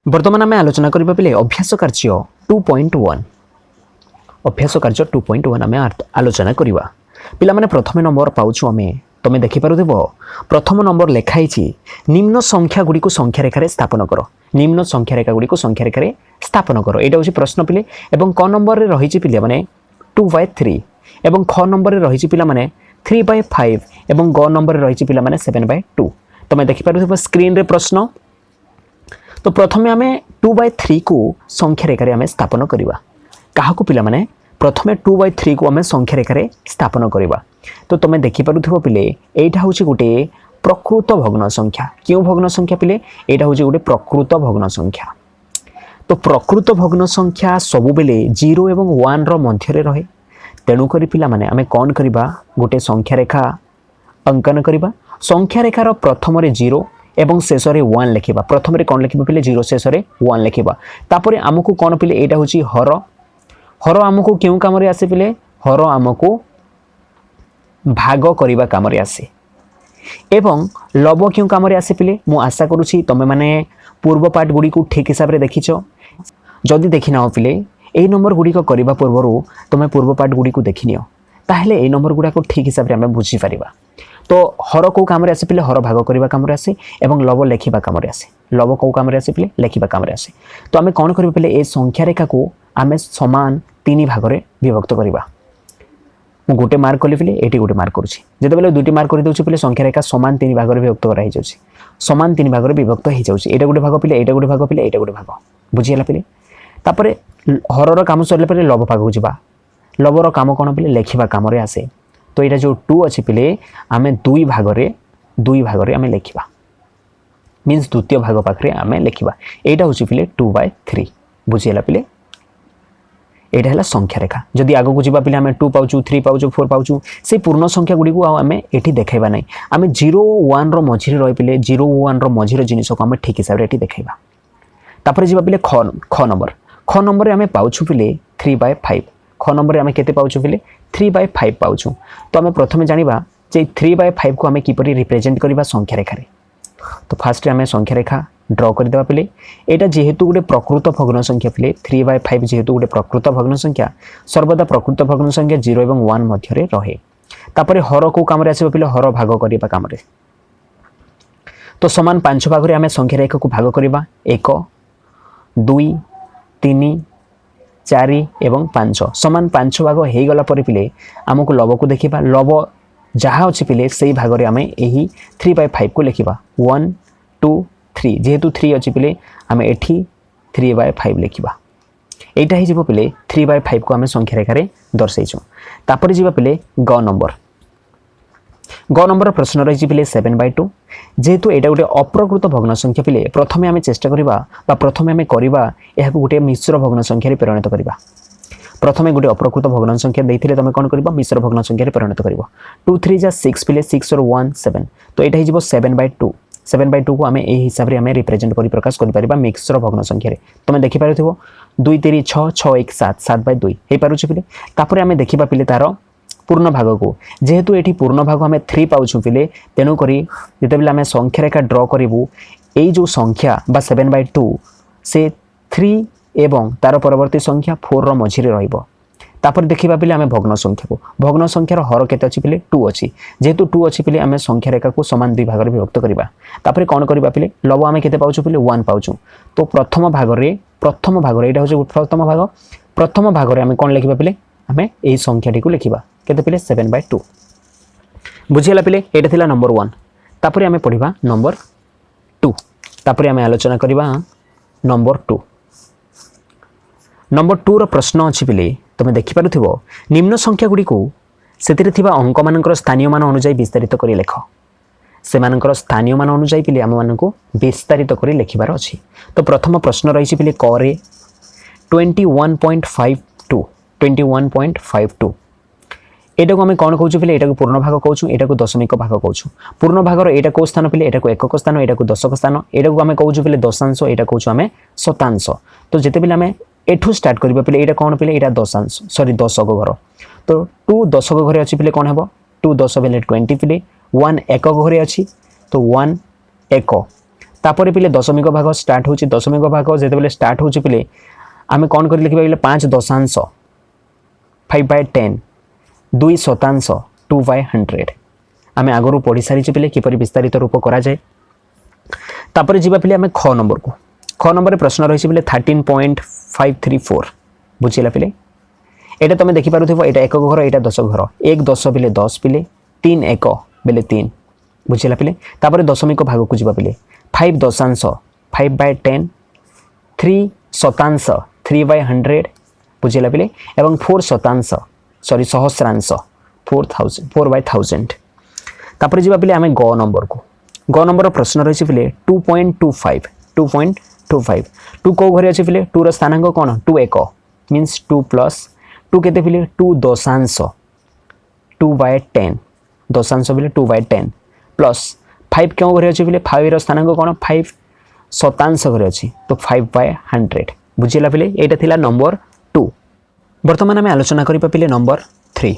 बर्तमान आम आलोचना करबा पिले अभ्यास कार्य 2.1 अभ्यास कार्य 2.1 आम आलोचना करबा पिला माने प्रथम नंबर पाउछु आमे तमे देखि पारुथिबो प्रथम नंबर लेखाइछि निम्न संख्या गुडी को संख्या रेखा रे स्थापन करो निम्न संख्या रेखा गुडी को संख्या रेखा रे स्थापन करो एटा होछि प्रश्न पिले एवं क नंबर रे रहिछि पिले माने 2/3 एवं ख नंबर रे रहिछि पिला माने 3/5 एवं ग नंबर रे रहिछि पिला माने 7/2 तमे देखि पारुथिबो स्क्रीन रे प्रश्न। तो प्रथमे आमे 2/3 को संख्या रेखा रे आमे स्थापन करिवा काहाकू पिला माने प्रथमे 2/3 को आमे संख्या रेखा रे स्थापन करिवा। तो तमे देखि पारुथिबो पिले एटा होछि गुटे प्रकृत भग्न संख्या क्यों भग्न संख्या पिले एटा होछि गुटे प्रकृत भग्न संख्या। तो प्रकृत भग्न संख्या सबु बेले 0 एवं 1 रो मध्य रे रहे तेणु करी पिला माने आमे कोन करिबा गुटे संख्या रेखा अंकन करिबा संख्या रेखा रो प्रथम रे 0 एवं शेष रे 1 लिखिबा प्रथम रे कोन लिखिबा पिले 0 शेष रे 1 लिखिबा तापरे हमकु कोन पिले एटा होछि हर हर हमकु केउ काम रे आसे पिले हर हमकु भाग करिबा काम रे आसे एवं लब केउ काम रे आसे पिले मु आशा करूछि तमे माने पूर्व पार्ट गुडी को ठीक हिसाब रे देखिछो जदी देखि नाओ पिले एई नंबर गुडी को करिबा पूर्वरु तमे पूर्व पार्ट गुडी को देखिनियो ताहले एई नंबर गुडा को ठीक हिसाब रे हम बुझी परिबा। तो हर को काम रे आसे पिले हर भाग करिबा काम रे आसे एवं लब लेखिबा काम रे आसे लब को काम रे आसे पिले लेखिबा काम रे आसे। तो आमे कोन करिबा पिले ए संख्या रेखा को आमे समान 3 भाग रे विभक्त करिबा मु गोटे मार्क कली पिले एटी गोटे मार्क करूछि जते बेले दुटी मार्क करि दोछि पिले संख्या रेखा समान 3 भाग रे विभक्त करा हि जाउछि समान 3 भाग रे विभक्त हि जाउछि एटा गोटे भाग पिले एटा गोटे भाग पिले एटा गोटे भाग बुझियला पिले। तापरे हर रो काम सरले पिले लब भाग को जिबा लब रो काम कोन पिले लेखिबा काम रे आसे। तो एटा जो 2 अछि पिले आमे 2 भाग रे आमे लेखिबा मींस द्वितीय भाग पाखरे आमे लेखिबा एटा होछि पिले 2/3 बुझियला पिले। एटा हला संख्या रेखा जदि आगो को जिबा पिले आमे 2 पाउछु 3 पाउछु 4 पाउछु से पूर्ण संख्या गुडी को आमे एठी देखाइबा नै आमे 0 1 रो मझी रे रहि पिले 0 1 रो मझी रो जिनिस को आमे ठीक हिसाब रे एठी देखाइबा। तापर जिबा पिले ख नंबर रे आमे पाउछु पिले 3/5 ख नंबर रे आमे केते पाउछु पिले 3/5 पाउछु। तो आमे प्रथमे जानिबा जे 3/5 को आमे किपरि रिप्रेजेंट करिबा संख्या रेखा रे। तो फास्ट आमे संख्या रेखा ड्रॉ कर देबा पिले एटा जेहेतु गुटे प्रकृत भग्न संख्या पिले 3/5 जेहेतु गुटे प्रकृत भग्न संख्या सर्वदा प्रकृत भग्न संख्या 0 एवं 1 मध्य रे रहे। तापरे हर को काम रे आसीबा पिले हर भाग करिबा काम रे। तो समान 5 भाग रे आमे संख्या रेखा को भाग करिबा 1 2 3 4 एवं 5 समान 5 भाग हे गला परे पिले हमकु लब को देखिबा लब जहा अछि पिले सेही भाग रे आमे एही 3/5 को लिखिबा 1 2 3 जेहेतु 3 अछि पिले आमे एठी 3/5 लिखिबा एटा हि जिवो पिले 3/5 को आमे संख्या रेखा रे दर्शाइछु। तापर जिवो पिले ग नंबर प्रश्न रही पिले 7/2 जेहेतु एटा गोटे अप्रकृत भग्न संख्या पिले प्रथमे आमे चेष्टा करिबा बा प्रथमे आमे करिबा एहाकु गोटे मिश्र भग्न संख्या रे परिणत करिबा। प्रथमे गोटे अप्रकृत भग्न संख्या देइथिले तमे कोन करिबा मिश्र भग्न संख्या रे परिणत करिबो 2 3 जा 6 पिले 6 और 1 7 तो एटा हि जिवो 7/2 को आमे ए हिसाब रे आमे रिप्रेजेंट करि प्रकाश करि परिबा मिश्र भग्न संख्या रे। तमे देखि पारुथिबो 2 3 6 6 1 7 7/2 हे पारुछि पिले। तापर आमे देखिबा पिले तारो पूर्ण भाग को जेहेतु एठी पूर्ण भाग हमें 3 पाउछु पिले तेनु करी जते बेला हमें संख्या रेखा ड्रॉ करिवु एई जो संख्या बा 7/2 से 3 एवं तार परवर्ती संख्या 4 रो मझी रे रहइबो। तापर देखिबा पिले हमें भग्न संख्या रो हर केते अछि पिले 2 अछि जेहेतु 2 अछि पिले हमें संख्या रेखा को समान 2 भाग रे विभक्त करिबा। तापर कोन करिबा पिले लब हमें केते पाउछु पिले 1 पाउछु। तो प्रथम भाग रे एटा होचे प्रथम भाग रे हमें कोन लिखिबा पिले हमें एई संख्याटी को लिखिबा केते पिले 7/2 बुझियला पिले एटा थिला नंबर 1। तापर हमें पढिबा नंबर 2 तापर हमें आलोचना करिबा नंबर 2 रो प्रश्न अछि पिले तमे देखि पारुथिबो निम्न संख्या गुडी को सेतिरे थिबा अंक मानकर स्थानीय मान अनुसार विस्तारित करी लेख से मानकर स्थानीय मान अनुसार पिले हम मानको विस्तारित करी लेखिबार अछि। तो प्रथम प्रश्न रहिछि पिले क रे 21.52 एटा को हमें कोन कहउछु पिले एटा को पूर्ण भाग कहउछु एटा को दशमिक भाग कहउछु। पूर्ण भाग रो एटा को स्थान पिले एटा को एकक स्थान एटा को दशक स्थान एटा को हमें कहउछु पिले दशांश एटा कहउछु हमें शतांश। तो जेते पिले हमें एठू स्टार्ट करबा पिले एटा कोन पिले एटा दशांश सॉरी दशक घर। तो 2 दशक घरे अछि पिले कोन हेबो 2 10 बेले 20 पिले 1 एकक घरे अछि तो 1 एक तापर पिले दशमिक भाग स्टार्ट होची दशमिक भाग जेतेबेले स्टार्ट होची पिले आमे कोन करि लिखिबा पिले 5 दशांश 5/10 2 शतांश 2/100 आमे आगरु पढ़ी सारी पिले किपरि विस्तारित रूप करा जाए। तापर जीवा पिले आमे ख नंबर को ख नंबर प्रश्न रही पिले 13.534 बुझिला पिले एटा तमे देखि पारुथिबो एटा एक घर एटा 10 घर 1 10 पिले 10 पिले 3 1 बेले 3 बुझिला पिले तापर दशमिक भाग को जीवा पिले 5 दशांश 5/10 3 शतांश 3/100 बुझिला पिले एवं 4 शतांश सॉरी सहस्रांश 4/1000 तापर जीवा पिले आमे ग नंबर को ग नंबर प्रश्न रही पिले 2.25 2 को घरे अछि पिले 2 रो स्थानांक कोन 2 1 मींस 2 प्लस 2 केते पिले 2 दशांश 2/10 दशांश पिले 2/10 प्लस 5 क्यों घरे अछि पिले 5 रो स्थानांक कोन 5 शतांश घरे अछि तो 5/100 बुझिला पिले एटा थिला नंबर 2। वर्तमान आमे आलोचना करिपा पिले नंबर 3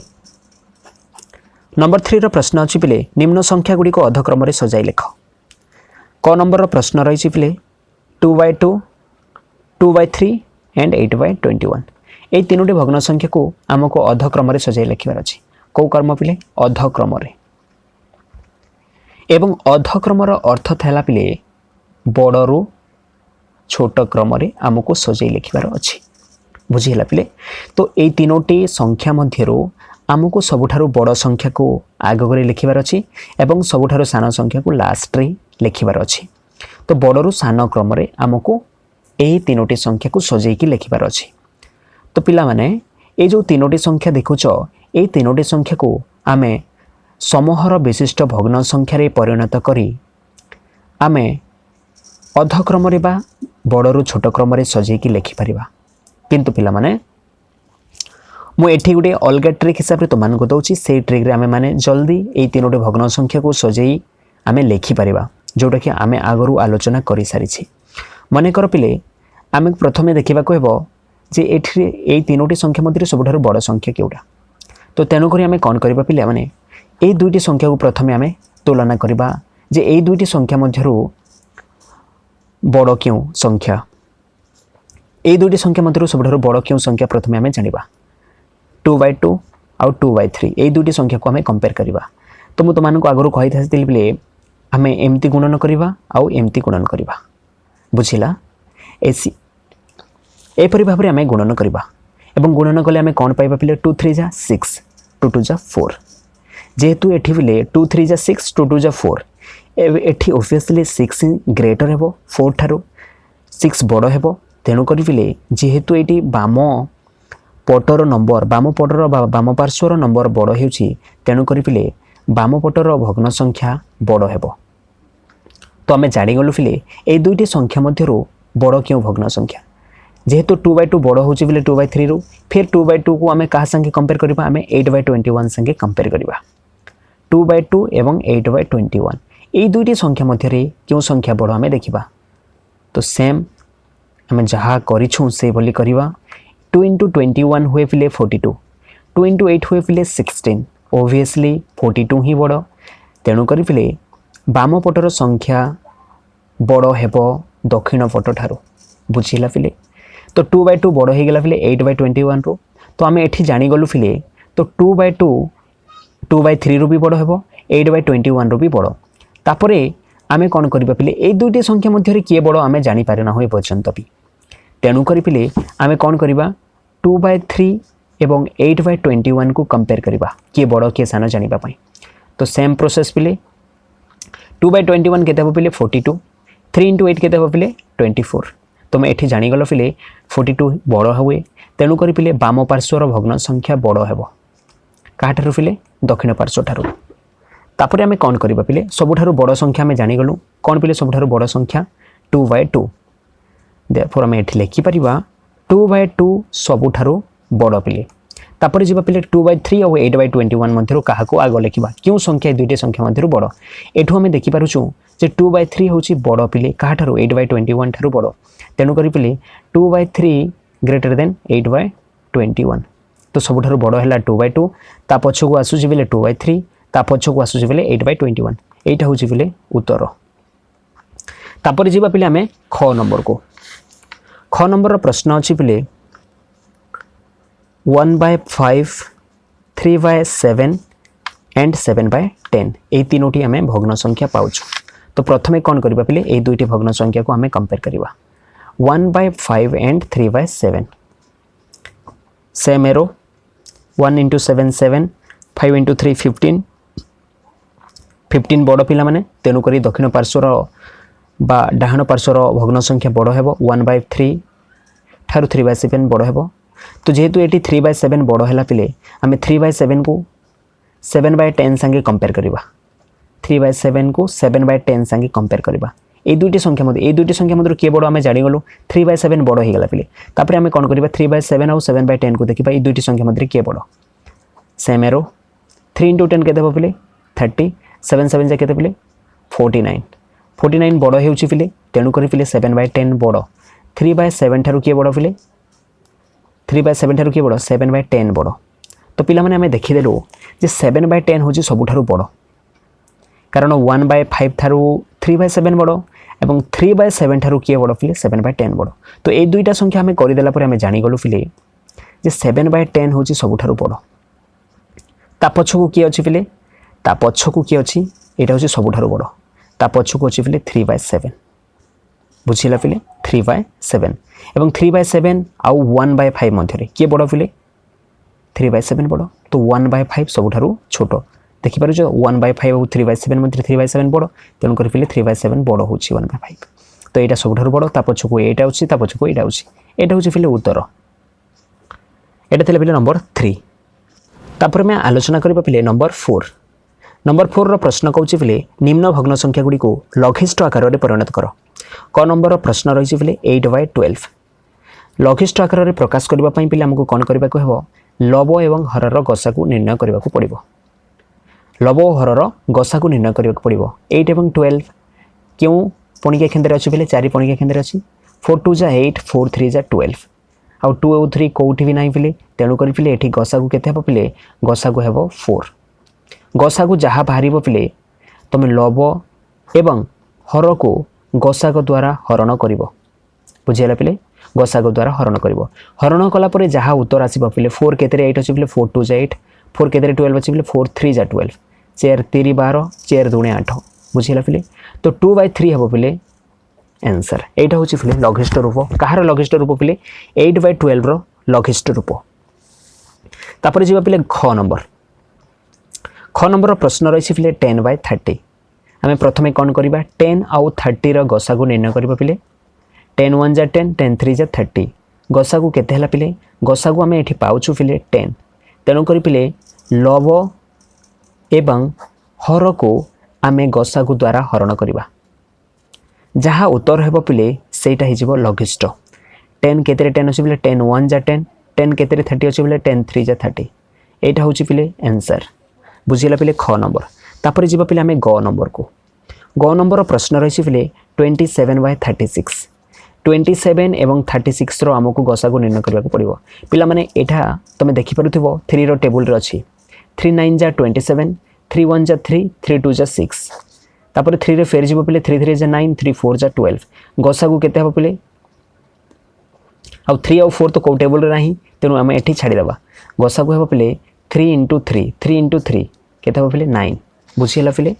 नंबर 3 रो प्रश्न अछि पिले निम्न संख्या गुडी को अधक्रम रे सजाई लेख क नंबर रो प्रश्न रही पिले 2/2 2/3 एंड 8/21 ए तीनोटी भग्न संख्या को आमको अधक्रम रे सजाई लिखिबार अछि को कर्म पिले अधक्रम रे एवं अधक्रम रो अर्थ थैला पिले बड़रू छोट क्रम रे आमको सजाई लिखिबार अछि बुझिला पिले तो ए तीनोटी संख्या मध्यरो आमको सबुठारु बड़ संख्या को आग करे लिखिबार अछि एवं सबुठारु सान संख्या को लास्ट रे लिखिबार अछि तो बड़रू सान क्रम रे आमको एही तीनोटी संख्या को सजाई की लिखिबार अछि। तो पिला माने ए जो तीनोटी संख्या देखुछ ए तीनोटी संख्या को आमे समूहर विशिष्ट भग्न संख्या रे परिणत करी आमे अधक्रम रे बा बड़रू छोट क्रम रे सजाई की लिखि परिबा किंतु पिला माने मु एठी गुटे अलगा ट्रिक हिसाब रे तो मान को दउची से ट्रिक रे आमे माने जल्दी ए तीनोटी भग्न संख्या को सजाई आमे लिखि परिबा जोटा कि आमे आगरु आलोचना करि सारी छी। मने कर पिले आमे प्रथमे देखिबा को हेबो जे एठी ए तीनोटी संख्या मध्य सबुठारु बड़ संख्या केउटा तो तेनु करी आमे कोन करबा पिले माने ए दुईटी संख्या को प्रथमे आमे तुलना करबा जे ए दुईटी संख्या मध्यरु बड़ क्यों संख्या ए दुईटी संख्या मध्यरु सबुठारु बड़ क्यों संख्या प्रथमे आमे जानिबा 2/2 आउ 2/3 ए दुईटी संख्या को आमे कंपेयर करबा। तो मु तो मान को आगरु कहि थासितिल पिले आमे एमती गुणन करबा आउ एमती गुणन करबा बुझिला एसी एपरि भाबरे आमे गुणन करबा एवं गुणन कले आमे कोन पाइबा पिले 2 3 जा 6 2 2 जा 4 जेहेतु एठी पिले 2 3 जा 6 2 2 जा 4 एठी ऑब्वियसली 6 ग्रेटर हेबो 4 थारो 6 बड़ हेबो तेनु करि पिले जेहेतु एठी बाम पटर नंबर बाम पटर बाम पार्श्वर नंबर बड़ हेउची तेनु करि पिले बाम पटर भग्न संख्या बड़ हेबो। तो आमे जानि गलु पिले ए दुईटी संख्या मध्यरु बड़ क्यों भग्न संख्या जेहेतु 2/2 बड़ होची बिले 2/3 रु फिर 2/2 को आमे कहा संगे कंपेयर करबा आमे 8/21 संगे कंपेयर करबा 2/2 एवं 8/21 ए दुईटी संख्या मध्य रे क्यों संख्या बड़ आमे देखिबा तो सेम आमे जहा करिछु से बोली करबा 2 * 21 हुए पिले 42 2 * 8 हुए पिले 16 ऑब्वियसली 42 ही बड़ तेणु करि पिले बाम पटर संख्या बड़ हेबो दक्षिण पट ठारो बुझिला पिले तो 2/2 बड़ हे गेला पिले 8/21 रो तो आमे एठी जानि गलु पिले तो 2/2 2/3 रो भी बड़ हेबो 8/21 रो भी बड़ तापरे आमे कोन करबा पिले ए दुईटी संख्या मध्य रे किए बड़ आमे जानि पारे ना होय पर्यंत भी तेणु करि पिले आमे कोन करबा 2/3 एवं 8/21 को कंपेयर करबा किए बड़ किए सान जानिबा पई तो सेम प्रोसेस पिले 2/21 केते हो पिले 42 3 * 8 केते हो पिले 24 तो मैं एठी जानि गलो पिले 42 बड़ हुए तेणु करि पिले बाम पार्श्वर भग्न संख्या बड़ हेबो काठारु पिले दक्षिण पार्श्व ठारु तापरे आमे कोन करबा पिले सबुठारु बड़ संख्या आमे जानि गलु कोन पिले सबुठारु बड़ संख्या 2/2 देयरफॉर आमे एठी लेखि परिबा 2/2 सबुठारु बड़ पिले तापरे जिबा पिले 2/3 और 8/21 मध्यरु काहाको आगो लेखिबा क्यों संख्या दुईटी संख्या मध्यरु बड़ एठु आमे देखि पारुछु जे 2/3 होची बड़ पिले काहाठारु 8/21 ठारु बड़ तेनु करि पिले 2/3 ग्रेटर देन 8/21 तो सबुठारु बड़ हैला 2/2 ता पछको आसु जिबेले 2/3 ता पछको आसु जिबेले 8/21 एटा होची पिले उत्तर। तापर जीवा पिले आमे ख नंबर को ख नंबर प्रश्न अच्छी पिले 1/5 3/7 एंड 7/10 ये तीनोटी आमे भग्न संख्या पाउछु। तो प्रथमे कौन करबा पिले ए दुईटी भग्न संख्या को आमे कंपेयर करबा 1/5 एंड 3/7 सेम एरो 1 × 7 7 5 × 3 15 15 बड़ पिला माने तेनु करी दक्षिण पार्श्वर बा डाहाण पार्श्वर भग्न संख्या बड़ हेबो 1/3 ठारू 3/7 बड़ हेबो। तो जेहेतु एटी 3/7 बड़ हैला पिले आमे 3/7 को 7/10 संगे कंपेयर करबा 3/7 को 7/10 संगे कंपेयर करबा ए दुईटी संख्या मध्य के बड़ आमे जानि गलो 3/7 बड़ हे गेला पिले तापर आमे कोन करबा 3/7 और 7/10 को देखिबा ए दुईटी संख्या मध्य के बड़ सेम एरो 3 × 10 केते हो पिले 30 7 7 जा केते पिले 49 49 बड़ हेउची पिले तेनु करी पिले 7/10 बड़ 3/7 ठारू के बड़ पिले 3/7 ठारू के बड़ 7/10 बड़। तो पिला माने आमे देखि देलु जे 7/10 होची सबुठारू बड़ कारण 1/5 ठारू 3/7 बड़ एवं 3/7 ठारू के बड़ पिले 7/10 बड़। तो ए दुईटा संख्या आमे करि देला परे आमे जानि गलु पिले जे 7/10 होची सबुठारू बड़। ता पछकु के अछि पिले ता पछकु के अछि एटा होची सबुठारू बड़ ता पछकु अछि पिले 3/7 बुझिला पिले 3/7 एवं 3/7 आउ 1/5 मध्यरे के बड़ पिले 3/7 बड़। तो 1/5 सबुठारू छोटो देखि पारु जो 1/5 और 3/7 मध्य 3/7 बड़ तेनु कर पिले 3/7 बड़ होची 1/5। तो एटा सबुठारू बड़ ता पछकु एटा होची ता पछकु एटा होची पिले उत्तर एटा थिले पिले नंबर 3। तापर मैं आलोचना करबा पिले नंबर 4 रो प्रश्न कहूची पिले निम्न भग्न संख्या गुडी को लघिष्ठ आकार रे परिणत करो। क नंबर रो प्रश्न रहिछि पिले 8/12 लघिष्ठ आकार रे प्रकाश करबा पई पिले हमकु कोन करबा को हेबो लव एवं हर रो गसा को निर्णय करबा को पड़िबो लव और हर रो गसा को निर्णय करबा को पड़िबो 8 एवं 12 क्यों पणिका केंद्र अछि पिले 4 पणिका केंद्र अछि 4 2 जा 8 4 3 जा 12 आउ 2 और 3 कोठी भी नाही पिले तेनु कर पिले एठी गसा को केते हेबो पिले गसा को हेबो 4 गसा को जहा बाहरिबो पिले तमे लव एवं हर को गसा को द्वारा हरण करिवो बुझियला पिले गसा को द्वारा हरण करिवो हरण कला परे जहा उत्तर आसीबो पिले 4 केते 8 अछि पिले 4 2 जा 8 4 केते 12 अछि पिले 4 3 जा 12 4 3 12 4 2 8 बुझियला पिले। तो 2/3 हेबो पिले आंसर एटा होची पिले लघिष्ठ रूप कहार लघिष्ठ रूप पिले 8/12 रो लघिष्ठ रूप। तापर जीवा पिले ख नंबर प्रश्न रही पिले 10/30 आमे प्रथमे कौन करबा 10 आउ 30 रो गसा को निर्णय करबा पिले 10 1 जा 10 10 3 जा 30 गसा को केते हला पिले गसा को आमे एठी पाउछु पिले 10 तेनु करी पिले लव एवं हर को आमे गसा को द्वारा हरण करबा जहा उत्तर हेबो पिले सेटा हि जिवो लघिष्ठ 10 केते 10 अछि पिले 10 1 जा 10 10 केते 30 अछि पिले 10 3 जा 30 एटा होची पिले आंसर बुझिला पिले ख नंबर। तापर जीवा पिले आमे ग नंबर प्रश्न रही पिले 27/36 27 एवं 36 रो हमकु गसा को निर्णय करबा को पड़िबो पिला माने एठा तमे देखि पारुथिबो 3 रो टेबल रे अछि 3 9 जा 27 3 1 जा 3 3 2 जा 6 तापर 3 रे फेर जीवो पिले 3 3 जा 9 3 4 जा 12 गसा को केते हबो पिले आ 3 और 4 तो को टेबल रे नाही तेनु हम एठी छाडी दबा गसा को हबो पिले 3 × 3 3 × 3 केते हबो पिले 9 बुझियला पिले।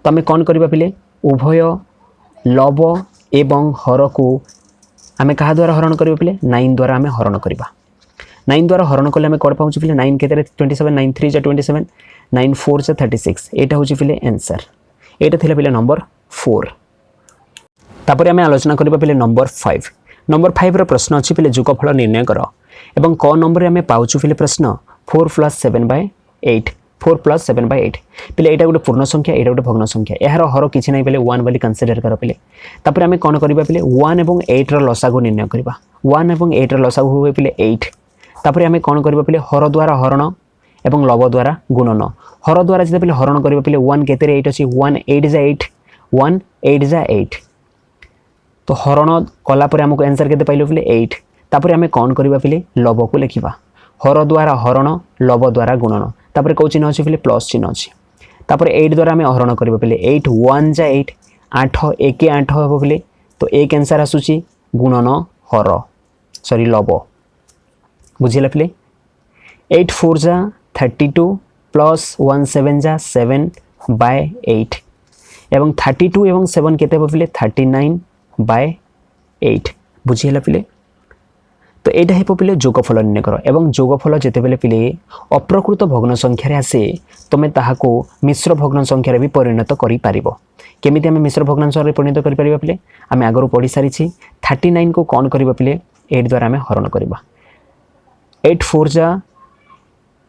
तमे कोन करबा पिले उभय लव एवं हर को आमे कहा द्वारा हरण करबा पिले 9 द्वारा आमे हरण करबा 9 द्वारा हरण कले आमे कोड पाउछु पिले 9 केते 27 9 3 जा 27 9 4 जा 36 एटा होची पिले आंसर एटा थिला पिले नंबर 4। तापर आमे आलोचना करबा पिले नंबर 5 रो प्रश्न अछि पिले जोगफल निर्णय करो एवं क नंबर आमे पाउछु पिले प्रश्न 4 + 7/8 4 + 7/8 पिले एटा गोटे पूर्ण संख्या एटा गोटे भग्न संख्या एहार हर किछि नै पिले 1 वाली कंसीडर करो पिले। तापर आमे कोन करबा पिले 1 एवं 8 रो लसागु निर्णय करबा 1 एवं 8 रो लसागु होबे पिले 8 तापर आमे कोन करबा पिले हर द्वारा हरण एवं लव द्वारा गुणन हर द्वारा जे पिले हरण करबा पिले 1 केते 8 अछि 1 8 जा 8 1 8 जा 8 तो हरण कला परे हमको आंसर केते पाइलो पिले 8 तापर आमे कोन करबा पिले लव को लिखिबा हर द्वारा हरण लव द्वारा गुणन तापर को चिन्ह अछि पिले प्लस चिन्ह अछि तापर 8 द्वारा आमे हरण करबा पिले 8 1 जा 8 आठ एक आठ हे बोले तो एक आंसर आसूची गुणन हर सॉरी लब बुझिला पिले 8 4 जा 32 प्लस 1 7 जा 7 बाय 8 एवं 32 एवं 7 केते हे पिले 39 बाय 8 बुझिला पिले तो यहाँ हे पिले जोगफल निर्णय कर एवं जोगफल जिते बेले पिले अप्रकृत भग्न संख्यार आसे तुम ताहाको मिश्र भग्न संख्यार भी परिणत कर केमिति आम मिश्र भग्न संख्या परिणत कर पिले आम आगु पढ़ी सारी 39 को कौन करवा पिले 8 द्वारा आम हरण करवा 8 4 जा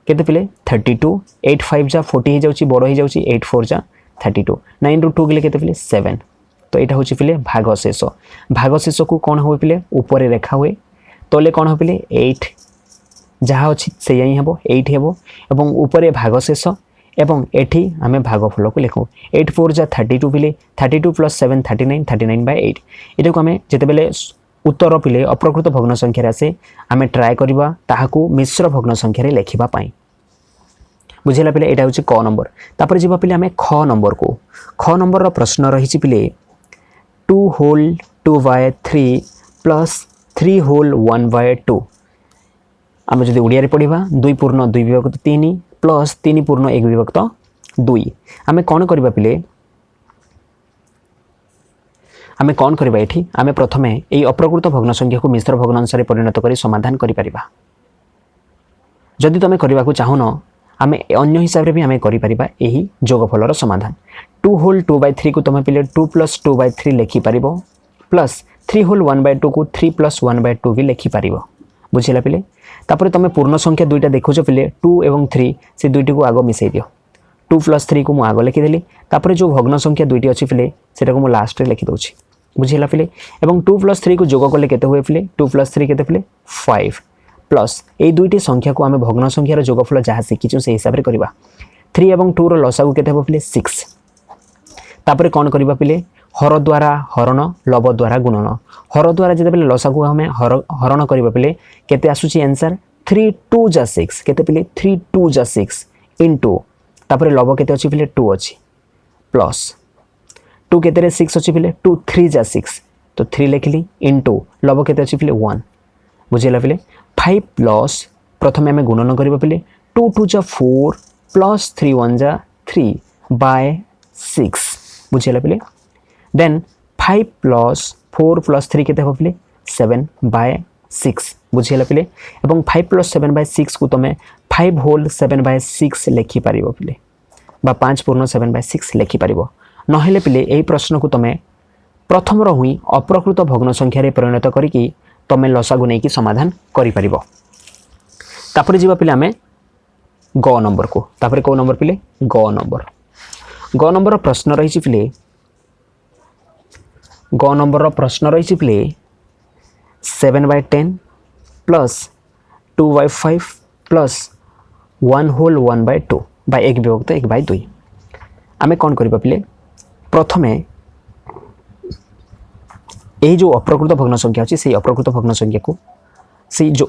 केते पिले 32 8 5 जा 40 हो जाउची बड़ हो जाउची 8 4 जा 32 9 रु 2 गेले केते पिले 7 तो यहाँ हूँ पिले भागशेष को कौन हो पिले ऊपर रेखा हुए तले कौन हो पिले 8 जहाँ अच्छी से ही हम 8 हेबो एवं ऊपर भागशेष एवं एठी आमे भागफल को लिखू 8 4 जा 32 पिले 32 प्लस 7 39 39 बाय 8 एटा को आमे जेते बेले उत्तर पिले अप्रकृत भग्न संख्या आसे आमे ट्राई करबा ताहाकू मिश्र भग्न संख्या रे लेखिबा पाई बुझिला पिले एटा होची क नंबर तापर जिबा पिले आमे ख नंबर रो प्रश्न रहिछि पिले 2 whole 2 by 3 plus 3 whole 1 by 2 आम जब ओडिया पढ़ा 2 पूर्ण 2 विभक्त 3 प्लस 3 पूर्ण 1 विभक्त 2 आम कौन करवा पिले आम कौन करवा ये आम प्रथमे यही अप्रकृत भग्न संख्या को मिश्र भग्नांश परिणत कर समाधान करिपरिबा जदि तुम करने को चाहून आम अन्य हिसाब से भी आम करिपरिबा यही जोगफलर समाधान 2 होल 2 बाय 3 को तुम पिले 2 प्लस 2 बाय 3 लेखिपार प्लस 3 होल 1 बाय 2 को 3 प्लस 1 बाय 2 भी लेखिपार बुझिला पिले तापर तुम पूर्ण संख्या दुईटा देखुच पिले 2 एवं 3 से दुईटी को आग मिसई दियो 2 प्लस 3 को मुझे आग लिखिदेली तापर जो भग्न संख्या दुईटी अच्छी पिले से लास्ट रे लिखि दूची बुझिला पिले एवं 2 प्लस 3 को जोग कले केते हुए पिले 2 प्लस 3 केते पिले 5 प्लस ए दुईटी संख्या को आम भग्न संख्यार जोगफल जहाँ शिखीचु से हिसाब से करवा 3 एवं 2 रो लसागु केते पिले 6 तापर कौन करवा पिले हर द्वारा हरण लब द्वारा गुणन हर द्वारा जिते पिले लसागु हमें हरण करवा पिले केते आसुची आंसर 3 2 जा 6 केते पिले 3 2 जा 6 इनटू तापर लब केते अछि पिले 2 अछि प्लस 2 केते रे 6 अछि पिले 2 3 जा 6 तो 3 लिखली इनटू लब केते अछि पिले 1 बुझिला पिले 5 प्लस प्रथमे हमें गुणन करवा पिले 2 2 जा 4 प्लस 3 1 जा 3 बाय 6 बुझिला पिले देन 5 प्लस 4 प्लस 3 केते हो पिले 7 बाय 6 बुझिला पिले एवं 5 प्लस 7 बाय 6 को तुम 5 होल 7 बाय 6 लेखि पारिबो पिले बा 5 पूर्ण 7 बाय 6 लेखि पारिबो नहेले पिले एही प्रश्न को तुम प्रथम रहुई अप्रकृत भग्न संख्या रे परिणत करिकि तुम लसागु नेकी समाधान करि पारिबो तापर जिबा पिले हमें ग नंबर को तापर को नंबर पिले ग नंबर प्रश्न रही पिले ग नंबर प्रश्न रही पिले 7 by 10 plus 2 by 5 plus 1 whole 1 by 2 by 1 विभक्त 1 बाय 2 आमे कौन करबा पिले प्रथमे यही जो अप्रकृत भग्न संख्या अच्छी से अप्रकृत भग्न संख्या को से जो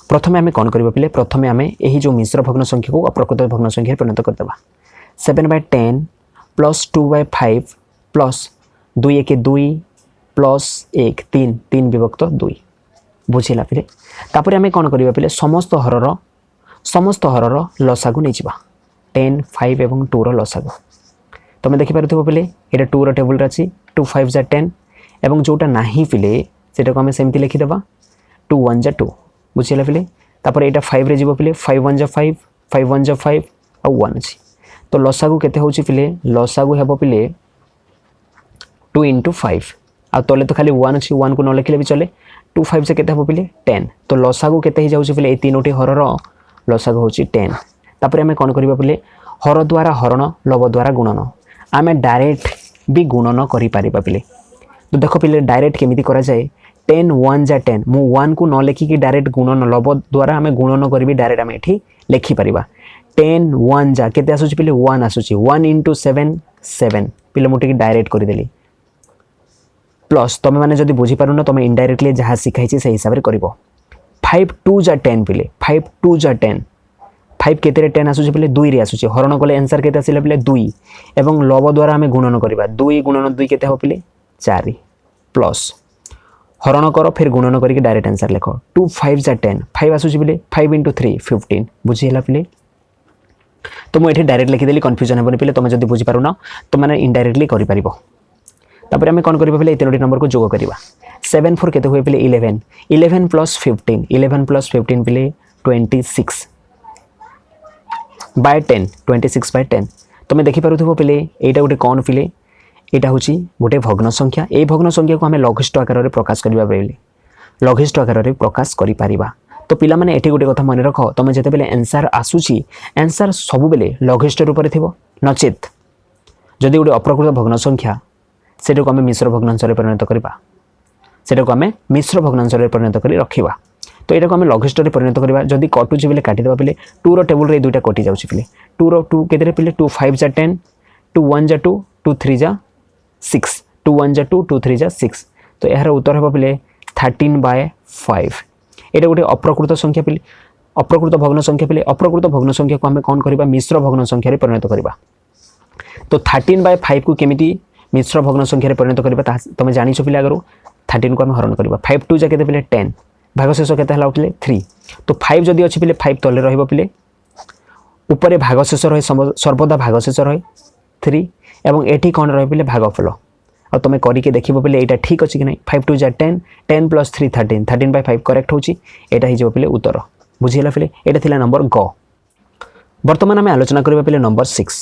प्रथमे आमे कौन करबा पिले प्रथमे आमे यही जो मिश्र भग्न संख्या को अप्रकृत भग्न संख्या परिणत कर देबा 7 by 10 plus 2 by 5 plus 2 1 2 plus 1 3 3 विभक्त 2 बुझिला पिले तापर आमे कौन करबा पिले समस्त हरर लसागु नै जिबा 10 5 एवं 2 रो लसागु तुम देखि पारथबो पिले एटा 2 रो टेबल रे अछि 2 5 जा 10 एवं जोटा नाही पिले सेटा को आमे सेमति लिखि देबा 2 1 जा 2 बुझिला पिले तापर एटा 5 रे जिबो पिले 5 1 जा 5 5 1 जा 5 आ 1 अछि तो लसागु केते होछि पिले लसागु हेबो पिले 2 into 5 आ तले तो खाली 1 अछि 1 को न लिखले भी चले 2 5 से केते हो पिले 10 तो लसागु केते ही जाउछि पिले ए तीनोटी हरर लसागु होछि 10 तापर हमें कोन करबा पिले हर द्वारा हरण लब द्वारा गुणन आमे डायरेक्ट भी गुणन करि पारिबा पिले तो देखो पिले डायरेक्ट केमिति करा जाए 10 1 जा 10 मु 1 को न लिखि कि डायरेक्ट गुणन लब द्वारा हमें गुणन करबी डायरेक्ट हमें एठी लिखि पारिबा 10 1 जा केते आसुछि पिले 1 आसुछि 1 into 7 7 पिले मुटी डायरेक्ट करि देली प्लस तुम मैंने जदि बुझी पार ना तुम इनडायरेक्टली जहाँ शिखाई से हिसाब से कर 5 2 जा 10 पिले 5 2 जा 10 फाइव केते 10 आसुचे पिले 2 रे आसुचे हरण कले आंसर केते आसिले पिले 2 एवं लब द्वारा आमे गुणन करबा 2 गुणन 2 केते हो पिले 4 प्लस हरण कर फिर गुणन करके डायरेक्ट आंसर लिख 2 5 जा 10 5 आसुचे पिले 5 * 3 15 बुझी हला पिले तो मुझे डायरेक्ट लिखिदेली कन्फ्यूजन हेबनी पिले तुम जब बुझी पारुना तो मैंने इनडायरेक्टली करि परिबो तापर आमे कोन करबा पिले 3 नंबर को जोग करबा 7 4 केते होय पिले 11 11 + 15 11 + 15 पिले 26 by 10 26 by 10 तुम देखि पारुथबो पिले एटा गोटे कोन पिले एटा होची गोटे भग्न संख्या ए भग्न संख्या को हमें लघिष्ठ आकार रे प्रकाश करबा पड़िले लघिष्ठ आकार रे प्रकाश करि परिबा तो पिला माने एठी गोटे कथा मन रख तुम जेते बेले आंसर आसुची आंसर सब बेले लघिष्ठ रूप रे थिबो नचेत जदि गोटे अप्रकृत भग्न संख्या सेटा को हमें मिश्र भग्नांश रे परिणत करबा सेटा को हमें मिश्र भग्नांश रे परिणत करी रखिबा तो एटा को हमें लघिष्ठ रे परिणत करबा जदि कटुची बेले काटी देबा पिले 2 रो टेबल रे दुईटा कटि जाउची पिले 2 रो 2 केते रे पिले 2 5 जा 10 2 1 जा 2 2 3 जा 6 2 1 जा 2 2 3 जा 6 तो यार उत्तर हेबा पिले 13/5 एटा गोटे अप्रकृत संख्या पिले अप्रकृत भग्न संख्या पिले अप्रकृत भग्न संख्या को हमें कोन करबा मिश्र भग्न संख्या रे परिणत करबा तो 13/5 को केमिति मिश्र भग्न संख्या रे परिणत करबा तुम जानि छ पिले आगरो 13 को हम हरण करबा 5 2 जा केते पिले 10 भागशेष केते हला उठले 3 तो 5 जदी अछि पिले 5 तले रहइबो पिले ऊपर भागशेष रहे सर्वदा भागशेष रहे 3 एवं एठी कोन रहे पिले भागफल आ तुम करिके देखिबो पिले एटा ठीक अछि कि नै 5 2 जा 10 10 + 3 13 13/5 करेक्ट होची एटा हि जो पिले उत्तर बुझिला पिले एटा थिला नंबर ग वर्तमान हम आलोचना करबा पिले नंबर 6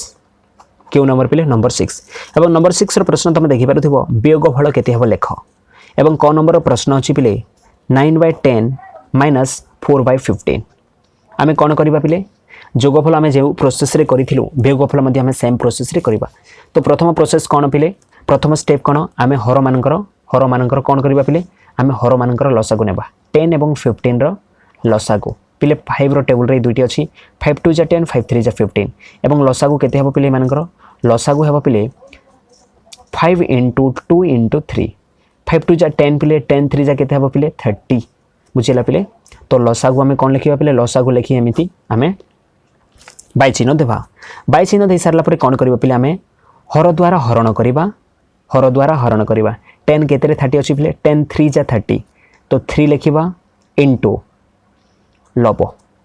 क्यों नंबर पिले नंबर 6 एवं नंबर 6 रो प्रश्न तुम देखि पारुथिबो वियोगफल केते हेबो लेख एवं क नंबर रो प्रश्न अछि पिले 9/10 - 4/15 आमे कोन करबा पिले जोगफल आमे जे प्रोसेस रे करिथिलु वियोगफल मध्ये आमे सेम प्रोसेस रे करबा तो प्रथम प्रोसेस कोन पिले प्रथम स्टेप कोन आमे हर मानकर कोन करबा पिले आमे हर मानकर लसागु नेबा 10 एवं 15 रो लसागु पिले 5 रो टेबल रे दुईटी अछि 5 2 जा 10 5 3 जा 15 एवं लसागु केते हेबो पिले मानकर लसागु हेबो पिले 5 * 2 * 3 5 2 जा 10 पिले 10 3 जा केते हेबो पिले 30 बुझिला पिले तो लसागु हमें कोन लिखिबा पिले लसागु लिखि एमिति हमें बाय चिन्ह देबा बाय चिन्ह दे सारला परे कोन करबा पिले हमें हर द्वारा हरण करबा 10 केते रे 30 अछि पिले 10 3 जा 30 तो 3 लिखिबा इनटू लब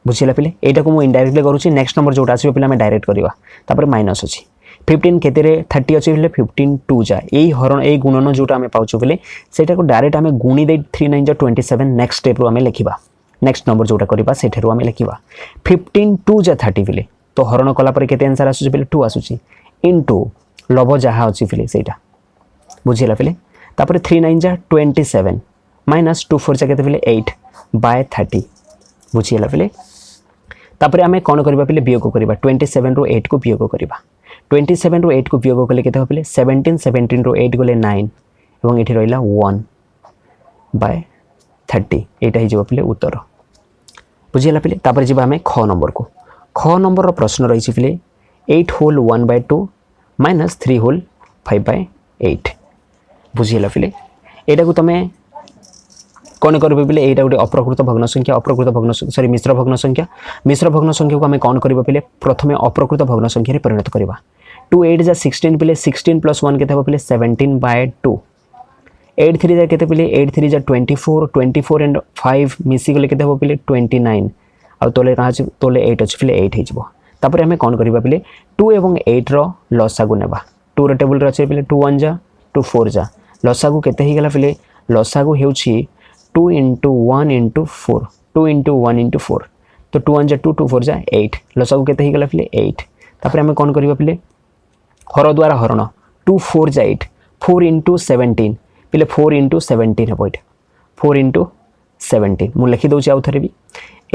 बुझिला पिले एटा को मु इनडायरेक्टली करूची नेक्स्ट नंबर जोटा आसी पिले हमें डायरेक्ट करबा तापर माइनस अछि 15 केते रे 30 अछि पिले 15 2 जा एई हरण एई गुणन जोटा हमें पाउछु पिले सेटा को डायरेक्ट हमें गुणी दे 3 9 जा 27 नेक्स्ट स्टेप रो हमें लिखिबा नेक्स्ट नंबर जोटा करबा सेठेरो हमें लिखिबा 15 2 जा 30 पिले तो हरण कला पर केते आंसर आसुची पिले 2 आसुची इनटू लब जहा अछि पिले सेटा बुझिला पिले तापर 3 9 जा 27 माइनस 2 4 जा केते पिले 8/30 बुझिला पिले तापर हमें कोन करबा पिले वियोग करबा 27 रो 8 को वियोग करबा 27 रो 8 को वियोग कले केते हो पिले 17 रो 8 गले 9 एवं एठी रहिला 1/30 एटा हि जो पिले उत्तर बुझिला पिले तापर जिबा हमें ख नंबर रो प्रश्न रहिछि पिले 8 होल 1/2 माइनस 3 होल 5/8 बुझिला पिले एटा को तमे कोन करबे पिले एटा गोटे अप्रकृत भग्न संख्या सॉरी मिश्र भग्न संख्या को हमें कोन करबा पिले प्रथमे अप्रकृत भग्न संख्या रे परिणत करबा 2 8 जा 16 पिले 16 + 1 केते हो पिले 17/2 8 3 जा केते पिले 8 3 जा 24 एंड 5 मिसी गले केते हो पिले 29 आ तोले काछ तोले 8 अछि पिले 8 हिजबो तापर हमें कोन करबा पिले 2 एवं 8 रो लसागु नेबा 2 रो टेबल रे अछि पिले 2 1 जा 2 4 जा लसागु केते हि गेला पिले लसागु हेउछि 2 * 1 * 4 2 * 1 * 4 तो 2 1 जा 2 2 4 जा 8 लसागु केते हि गेला पिले 8 तापर हमें कोन करबा पिले हर द्वारा हरण 2 4 जा 8 4 * 17 पिले 4 * 17 है पॉइंट 4 * 17 मु लिखि दउची आउ थरे भी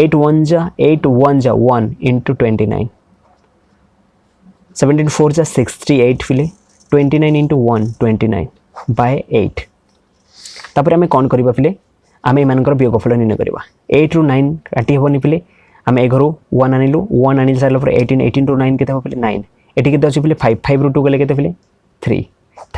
8 1 जा 1 * 29 17 4 जा 68 पिले 29 * 1 29/8 तापर हमें कोन करबा पिले आमे मानकर वियोगफल निर्णय करबा 8 ରୁ 9 काटी हेबनी पिले आमे एघरो 1 आनिलु 1 आनिल सारला पर 18 ରୁ 9 केते हो पिले 9 एठी केते अछि पिले 5 5 ରୁ 2 गले केते पिले 3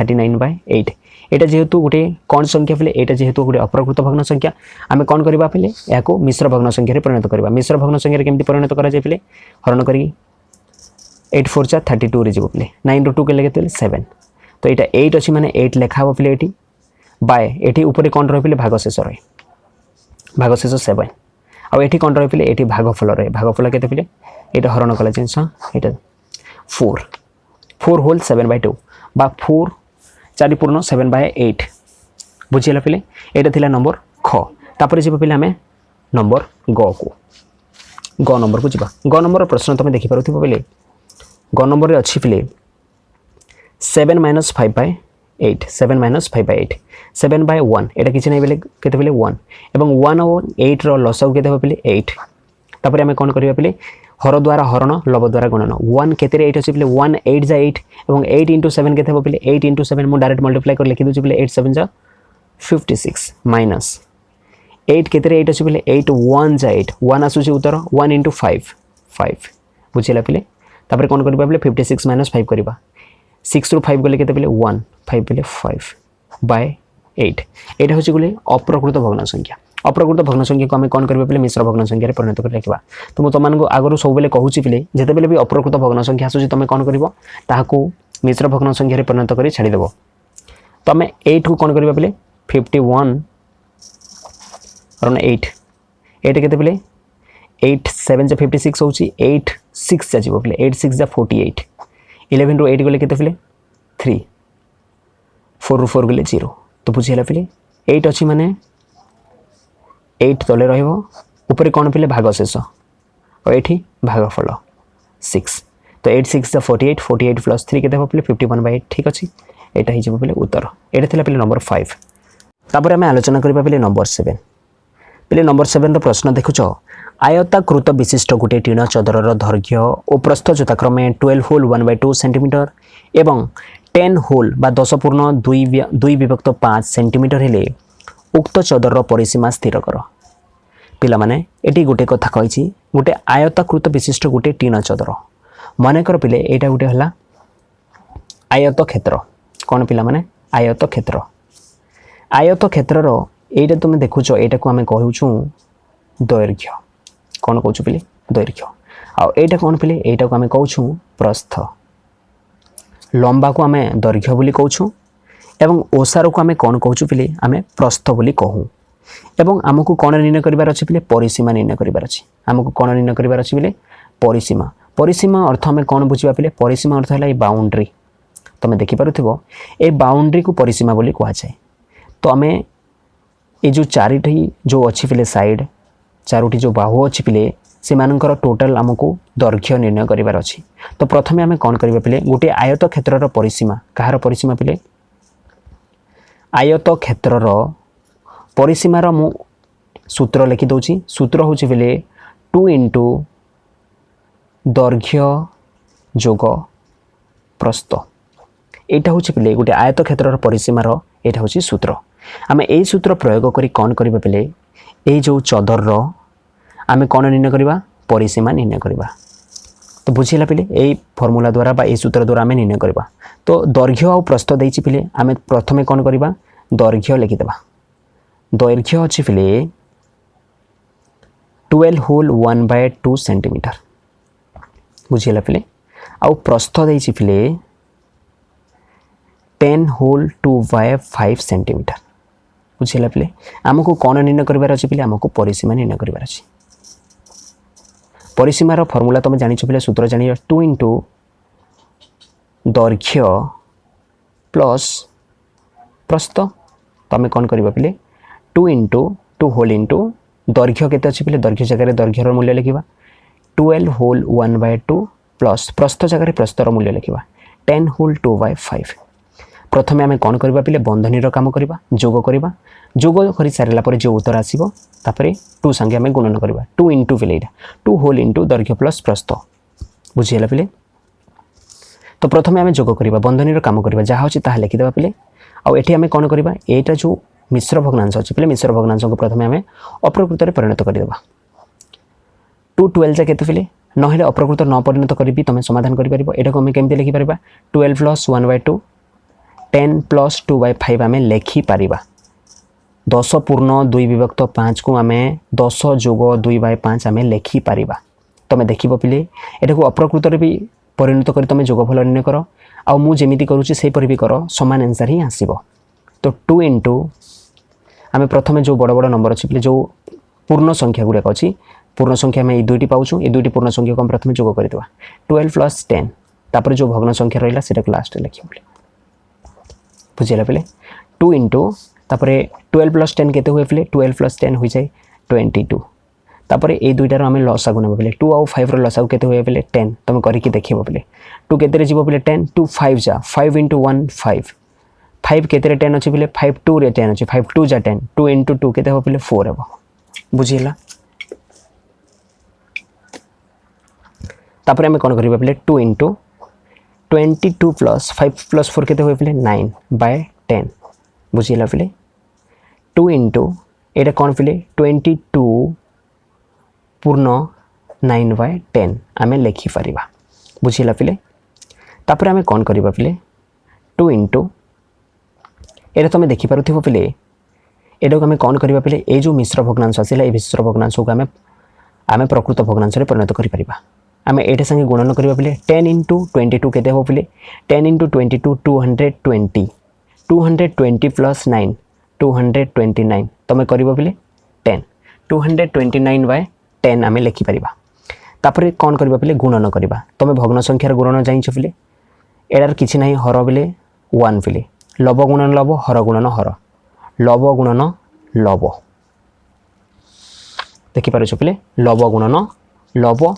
39/8 एटा जेहेतु गोटे कौन संख्या पिले एटा जेहेतु गोटे अप्रकृत भग्न संख्या आमे कौन करबा पिले याको मिश्र भग्न संख्या रे परिणत करबा मिश्र भग्न संख्या रे केमति परिणत करा जाय पिले हरण करी 8 4 जा 32 रे जीवो पिले 9 रो 2 के लेके 7 तो एटा 8 अछि माने 8 लेखा हो पिले एटी बाय एटी ऊपर कौन रह पिले भागशेष 7 आ एटी कौन रह पिले एटी भागफल केते पिले एटा हरण कला जिंस एटा 4 होल 7/2 बा 4 4 पूर्ण 7/8 बुझिला पिले एटा थिला नंबर ख तापर जीव पिले हमें नंबर ग नंबर को जीवा ग नंबर प्रश्न तमे देखि पारुथिबो पिले ग नंबर रे अछि पिले 7 - 5/8 7 - 5/8 7/1 एटा किछि नै बेले केते पिले 1 एवं 1 और 8 रो लसाउ केते पिले 8 तापर हमें कोन करिया पिले हर द्वारा हरण लब द्वारा गणन 1 केते रे 8 अछि पिले 1 8 जा 8 एवं 8 * 7 केते हो पिले 8 * 7 मु डायरेक्ट मल्टीप्लाई कर लिखि दोछि पिले 8 7 जा 56 माइनस 8 केते रे 8 अछि पिले 8 1 जा 8 1 आसुछि उत्तर 1 * 5 बुझिला पिले तापर कोन करबा पिले 56 - 5 करबा 6 ରୁ 5 गले केते पिले 1 5 पिले 5/8 एटा होछि गुले अप्रकृत भग्न संख्या अप्रकृत भग्न संख्या को हमें कौन करबे पिले मिश्र भग्न संख्या रे परिणत कर लिखबा तो मु तमान को आगरु सब बेले कहूची पिले जेते बेले भी अप्रकृत भग्न संख्या आसुची तमे कौन करबो ताहाकू मिश्र भग्न संख्या रे परिणत करी छाडी देबो तमे 8 को कौन करबे पिले 51 रण 8 8 केते पिले 8 7 जा 56 होची 8 6 जा जीवो पिले 8 6 जा 48 11 रो 8 गले केते पिले 3 4 रो 4 गले 0 तो बुझिला पिले 8 अछि माने 8 तले रहिबो ऊपर कोन पिले भागशेष और एठी भागफल 6 तो 8 6 जा 48 48 प्लस 3 केते हो पिले 51/8 ठीक अछि एटा हि जेबो पिले उत्तर एटा थिला पिले नंबर 5 तापर हमें आलोचना करबा पिले नंबर 7 पिले नंबर 7 रो प्रश्न देखुचो आयताकृत विशिष्ट गुटे टीना चदरर दैर्घ्य और प्रस्थ यथाक्रमे 12 होल 1/2 सेंटीमीटर एवं 10 होल बा 10^2 सेंटीमीटर हेले उक्त चदरर परिसीमा स्थिर कर पिला माने एटी गुटे कथा कहिछि गुटे आयताकृत विशिष्ट गुटे टीना चदर माने कर पिले एटा गुटे हला आयत क्षेत्र कोन पिला माने आयत क्षेत्र रो एटा तुम देखुछो एटा को हमें कहउछु दैर्घ्य कोन कहउछु पिले दैर्घ्य आ एटा कोन पिले एटा को हमें कहउछु प्रस्थ लंबा को हमें दैर्घ्य बोली कहउछु एवं ओसार को हमें कौन कहूँ पिले आमे प्रस्थ बोली कहूँ एवं आमको कौन निर्णय करिवार अछि पिले परिसीमा निर्णय करिवार अछि आमको कौन निर्णय करिवार अछि पिले परिसीमा अर्थ हमें कौन बुझिबा पिले परिसीमा अर्थ हला बाउंड्री तमे देखि पारुथिबो ए बाउंड्री को परिसीमा बोली कहा जाय तो आमे ए जो चारिटी जो अछि पिले साइड चारोटी जो बाहु अछि पिले से मानकर टोटल आमको दैर्घ्य निर्णय करिवार अछि तो प्रथमे आमे कौन करिबा पिले गोटे आयत क्षेत्रर परिसीमा कहार परिसीमा पिले आयत क्षेत्रर परिसीमार मु सूत्र लिखि दउची सूत्र होची पिले 2 * दैर्घ्य जोग प्रस्थ एटा होची पिले गोटे आयत क्षेत्रर परिसीमार एटा होची सूत्र आमे एई सूत्र प्रयोग करी कोन करिबा पिले एई जो चदर रो आमे कोन निर्णय करिबा परिसीमा निर्णय करिबा तो बुझिला पिले एई फार्मूला द्वारा बा एई सूत्र द्वारा आमे निर्णय करिबा तो दैर्घ्य और प्रस्थ देइची पिले आमे प्रथमे कोन करिबा दैर्घ्य लिखि देबा दैर्घ्य अछि पिले 12 होल 1/2 सेंटीमीटर बुझिला पिले आ प्रस्थ देइची पिले 10 होल 2/5 सेंटीमीटर बुझिला पिले हमको कोन निर्णय करिवार अछि पिले हमको परिसीमा निर्णय करिवार अछि परिसीमार फार्मूला तमे जानि पिले सूत्र जानि 2 * दैर्घ्य प्लस प्रस्थ तमे कोन करिबा पिले 2 * 2 होल * दैर्घ्य केते अछि पिले दैर्घ्य जगह रे दैर्घ्य रो मूल्य लिखिबा 12 होल 1/2 प्लस प्रस्थ जगह रे प्रस्थ रो मूल्य लिखिबा 10 होल 2/5 प्रथमे आमे कोन करिबा पिले बंधनी रो काम करिबा जोग करि सारला पर जो उत्तर आसीबो तापरे 2 संगे आमे गुणन करिबा 2 * पिले 2 होल * दैर्घ्य प्लस प्रस्थ बुझियला पिले तो प्रथमे आमे जोग करिबा बंधनी रो काम करिबा जहा होची ताहा लिखि देबा पिले आ एठी आमे कोन करिबा एटा जो मिश्र भग्नांश अछि पिले मिश्र भग्नांश को प्रथमे आमे अप्रकृत रे परिणत करि देबा 2 12 जा केते पिले नहेले अप्रकृत न परिणत करिबी तमे समाधान करि परिबो एटा को आमे केमते लिखि परिबा 12 + 1/2 10 प्लस 2/5 आम लिखिपर 10 पूर्ण 2 विभक्त 5 को आम 10 जोग 2/5 आम लिखिपर तुम देख पे यहाँ को अप्रकृत भी परिणत कर तुम जोगफल निर्णय कर आ मुझे करुँची से भी कर सामान आंसर ही आसब। तो 2 इंटू आम प्रथम जो बड़ बड़ नंबर अच्छी जो पूर्ण संख्या गुड़ाक अच्छी पूर्ण संख्या आम ये दुईटी पाऊँ ये दुईटी पूर्ण संख्या को प्रथम जोग करदे 12 प्लस 10 तापर जो भग्न संख्या रहा से लास्ट लिख बुझेगा पे 2 इंटू तापर 12 प्लस 10 के हुए पे 12 प्लस 10 हो जाए 22 तापर ये दुईटार आम लसागु ना पे 2 आउ 5 लसागु के हुए पे 10 तुम करके देख पे 2 के जी पे 10 2 5 जा 5 इंटू 1 5 5 के 10 अच्छी पे 5 2 रे 10 अच्छी 5 2 जा 10 2 इंटू 2 के पे 4 हम बुझीला तापर आम कौन करिबा पे 2 इंटू 22 प्लस 5 प्लस 4 के हुए पे 9/10 बुझीला पे 2 इंटू ये कौन पे 22 पूर्ण 9/10 आम लिखिपर बुझीला पे तापर आम कौन करिबा पे 2 इंटू ये तुम देखिपार पे यहाँ को आम कौन करवा पे ये जो मिश्र भग्नांश आसला ये मिश्र भग्नांश को आम प्रकृत भग्नांश परिणत कर आम ये संगे गुणन करवा पे 10 इंटू 22 के हम पे 10 इंटू 22 220 220 प्लस 9 229 तुम कर पे 10 229/10 आम लिखिपर तापर कौन करवा पे गुणन करवा तुम भग्न संख्यार गुणन जाइछ पे यार किसी ना हर बेले 1 पे लव गुणन लव हर गुणन हर लव गुणन लव देखिपार पे लव गुणन लव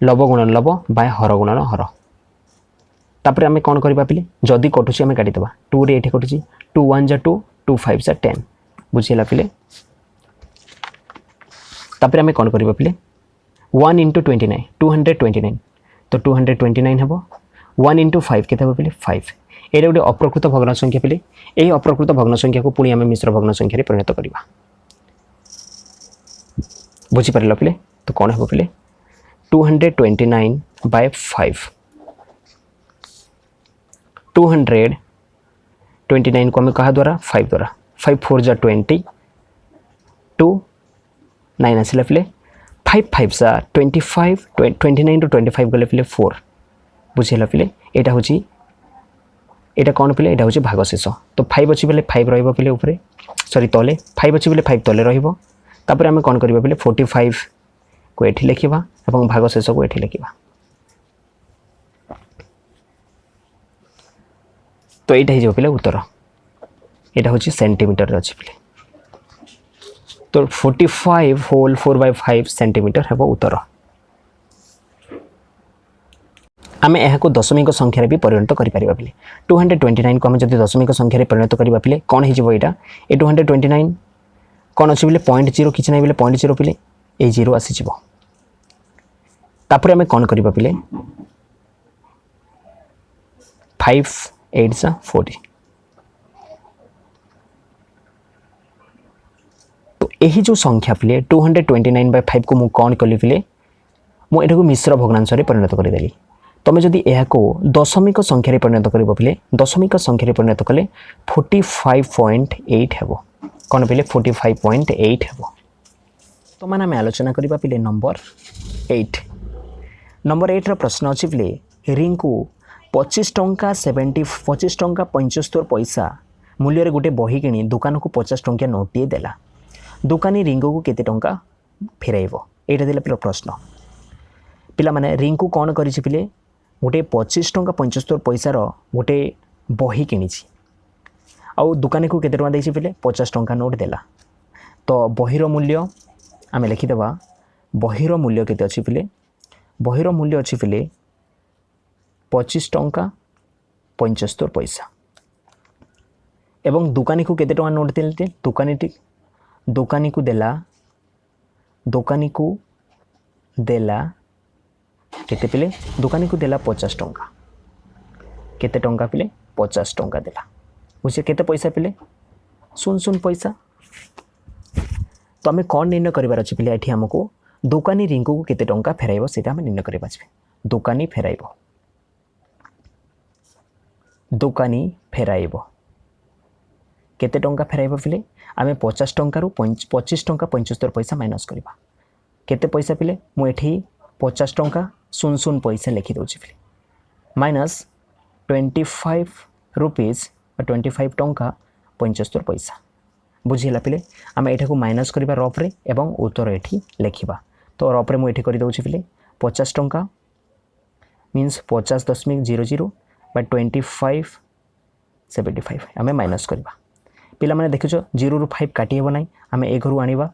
लव गुणन लव बाय हर गुणन हर तापर आम कौन करवा पे जदि कटुची आम काटिदेवा 2 रे ये कटुची 2 1 जा 2 2 5 जा 10 बुझेगा पे तापर आम कौन करवा पे 1 इंटू 29 229 तो 229 हम 1 इंटू 5 के पे 5 ये गोटे अप्रकृत भग्न संख्या पे यही अप्रकृत भग्न संख्या को पुणी आम मिश्र भग्न संख्या परिणत करवा बुझीपार पे तो कौन हम पे 229/5 229 को आम क्या द्वारा 5 द्वारा 5 4 जा 20 2 9 आसला पे 5 5 जा 25 29 टू 25 गले पे 4 बुझेगा पे यहाँ हूँ यहाँ कौन पे यहाँ हूँ भागशेष तो 5 अच्छी पे 5 रे सॉरी तले 5 अच्छी पे 5 तले रहीपर आम कौन करवा पे 45 को ये लिखा और भागशेष को ये लिखा तो यहाँ हो पे उत्तर यहाँ हूँ सेंटीमीटर अच्छी पे तो 45 होल 4/5 सेंटीमीटर है उत्तर आम यहाँ को दशमिक संख्यार भी परिणत करें पे 229 को आम जब दशमिक संख्यार परिणत करवा पे कौन हो यहाँ ये 229 कौन अच्छी पे 0.0 किसी ना बोले 0.0 पे ये 0 आसीज तापर आम कौन करवा पे 5 8 जा 40 तो यही जो संख्या पे 229/5 को मुझे कौन कली पे मुझे को मिश्र भग्नांश परिणत करदेली तुम जदि यह दशमिक संख्यार परिणत कर पे दशमिक संख्यार परिणत कले 45.8 हम कौन पे 45.8 हम तो मैंने आम आलोचना करवा पे नंबर 8 नंबर 8 प्रश्न अच्छी पे रिंकू 25 टंका 75 पैसा मूल्य गोटे बही किणी दुकान को 50 टंकिया नोटे देला दुकानी रिंकू को केते टंका फेरइब यहाँ देला प्रश्न पिला माने रिंकू कौन करिछि पिले गोटे 25 टंका 75 पैसार गोटे बही किणी आउ दुकानी को केते टंका देछि पिले 50 टंका नोट देला तो बहीर मूल्य आम लिखिदेवा बहीर मूल्य केते अछि पिले बहीर मूल्य अच्छी पिले 25 टंका 75 पैसा एवं दुकानी को केते टंका नोट देले दुकानी को देला केते पिले दुकानी को देला 50 टंका केते टंका पिले 50 टंका देला बुझे केते पैसा पिले 0 पैसा तो आम कौन निर्णय करार अच्छे पिले ये आमको दुकानी रिंकू को केते टंका फेराइब से निर्णय करवा दुकानी फेराइब दुकानी फेराइब केते टंका फेराइब पिले आमे 50 टंका रु 25 टंका 75 पैसा माइनस करबा केते पैसा पिले मु एठी 50 टंका 00 पैसा लिखि दउछि पिले माइनस 25 रुपीस 25 टंका 75 पैसा बुझिला पिले आमे एठाको माइनस करबा रफ रे एवं उत्तर एठी लिखिबा तो रफ रे मु एठी करि दउछि पिले 50 टंका मीन्स 50.00 बाय 25.75 आमे माइनस करबा पिला माने देखिछो 0 रु 5 काटी हेबो नै आमे ए घरु आनिबा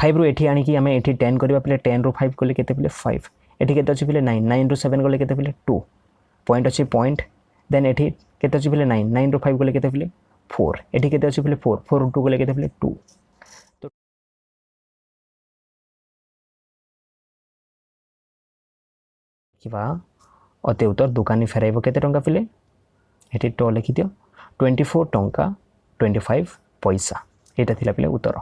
5 रु एठी आनी कि आमे एठी 10 करबा पिले 10 रु 5 गले केते पिले 5 एठी केते अछि पिले 9 9 रु 7 गले केते पिले 2 पॉइंट अछि पॉइंट देन एठी केते अछि पिले 9 9 रु 5 गले केते पिले 4 एठी केते अछि पिले 4 4 रु 2 गले केते पिले 2 तो किबा अते उत्तर दुकानी फेराइबो केते टंका पिले एठी ट लिखि दियो 24 टंका 25 पैसा एटा थिला पिले उत्तर।